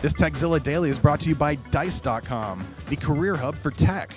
This Tekzilla Daily is brought to you by Dice.com, the career hub for tech.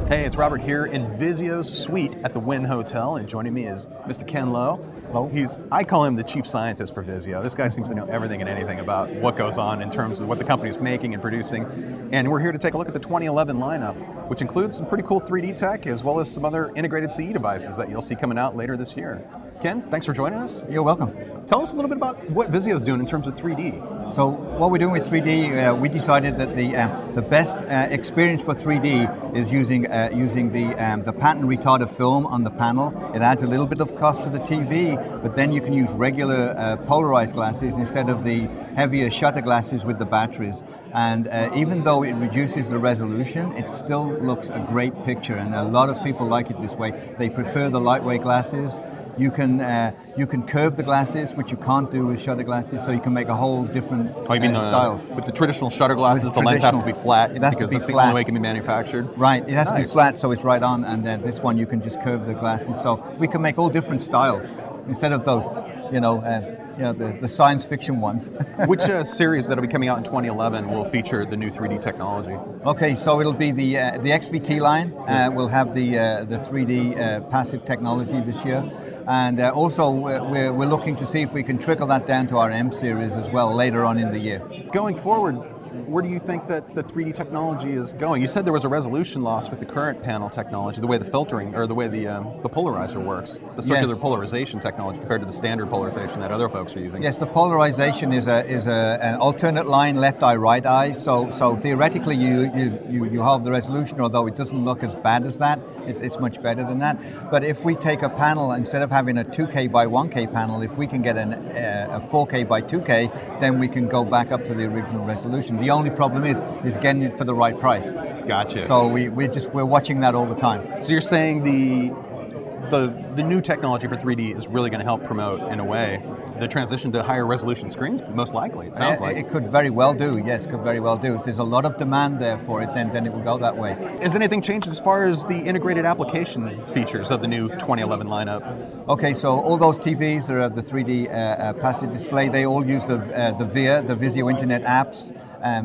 Hey, it's Robert here in Vizio's suite at the Wynn Hotel, and joining me is Mr. Ken Lowe. Hello. I call him the chief scientist for Vizio. This guy seems to know everything and anything about what goes on in terms of what the company's making and producing. And we're here to take a look at the 2011 lineup, which includes some pretty cool 3D tech, as well as some other integrated CE devices that you'll see coming out later this year. Ken, thanks for joining us. You're welcome. Tell us a little bit about what Vizio's doing in terms of 3D. So what we're doing with 3D, we decided that the best experience for 3D is using the pattern retarded film on the panel. It adds a little bit of cost to the TV, but then you can use regular polarized glasses instead of the heavier shutter glasses with the batteries. And even though it reduces the resolution, it still looks a great picture, and a lot of people like it this way. They prefer the lightweight glasses. You can curve the glasses, which you can't do with shutter glasses, so you can make a whole different styles. With the traditional shutter glasses, the lens has to be flat. It has to be that's flat. the only way it can be manufactured. Right, it has to be flat, so it's right on, and this one you can just curve the glasses. So we can make all different styles instead of those, the science fiction ones. Which series that'll be coming out in 2011 will feature the new 3D technology? Okay, so it'll be the XVT line. We'll have the 3D passive technology this year. And also, we're looking to see if we can trickle that down to our M series as well later on in the year. Going forward, where do you think that the 3D technology is going? You said there was a resolution loss with the current panel technology, the way the filtering, or the way the polarizer works, the circular polarization technology compared to the standard polarization that other folks are using. Yes, the polarization is an alternate line, left eye, right eye. So theoretically, you have the resolution, although it doesn't look as bad as that. It's much better than that. But if we take a panel, instead of having a 2K by 1K panel, if we can get a 4K by 2K, then we can go back up to the original resolution. The only problem is getting it for the right price. Gotcha. So we're watching that all the time. So you're saying the new technology for 3D is really going to help promote, in a way, the transition to higher resolution screens, most likely, it sounds like. It could very well do, yes, could very well do. If there's a lot of demand there for it, then it will go that way. Has anything changed as far as the integrated application features of the new 2011 lineup? Okay, so all those TVs that have the 3D passive display, they all use the VIA, the Vizio Internet apps.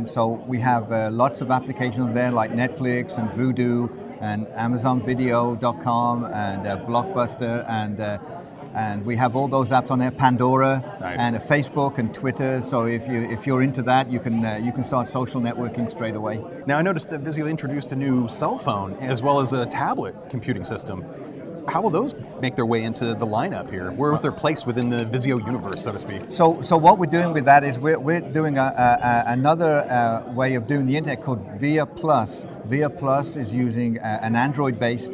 So we have lots of applications there like Netflix and Vudu and AmazonVideo.com and Blockbuster and we have all those apps on there, Pandora. Nice. And Facebook and Twitter. So if you're into that, you can start social networking straight away. Now I noticed that Vizio introduced a new cell phone as well as a tablet computing system. How will those make their way into the lineup here? Where was their place within the Vizio universe, so to speak? So what we're doing with that is we're doing another way of doing the internet called VIA Plus. VIA Plus is using an Android-based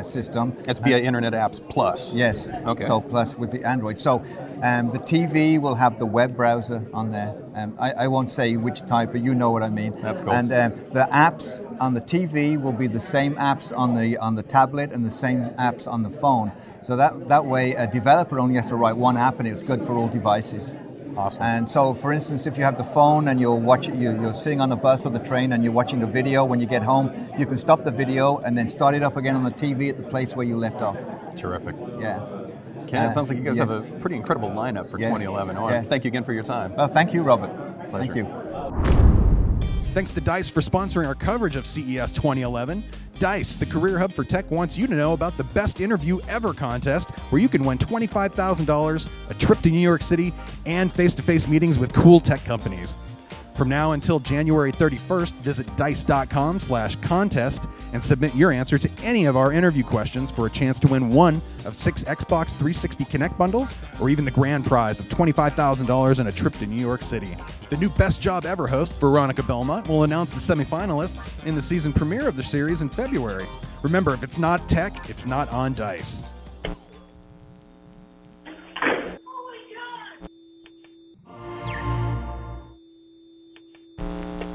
system. That's via Internet Apps Plus? Yes. Okay. So Plus with the Android. So the TV will have the web browser on there. I won't say which type, but you know what I mean. That's cool. And the apps on the TV will be the same apps on the tablet and the same apps on the phone. So that way a developer only has to write one app and it's good for all devices. Awesome. And so, for instance, if you have the phone and you're sitting on the bus or the train and you're watching a video, when you get home, you can stop the video and then start it up again on the TV at the place where you left off. Terrific. Yeah. Ken, it sounds like you guys have a pretty incredible lineup for 2011. I want to thank you again for your time. Well, thank you, Robert. Pleasure. Thank you. Thanks to Dice for sponsoring our coverage of CES 2011. Dice, the career hub for tech, wants you to know about the Best Interview Ever contest, where you can win $25,000, a trip to New York City, and face-to-face meetings with cool tech companies. From now until January 31st, visit dice.com/contest and submit your answer to any of our interview questions for a chance to win one of 6 Xbox 360 Connect bundles, or even the grand prize of $25,000 and a trip to New York City. The new Best Job Ever host, Veronica Belmont, will announce the semifinalists in the season premiere of the series in February. Remember, if it's not tech, it's not on Dice.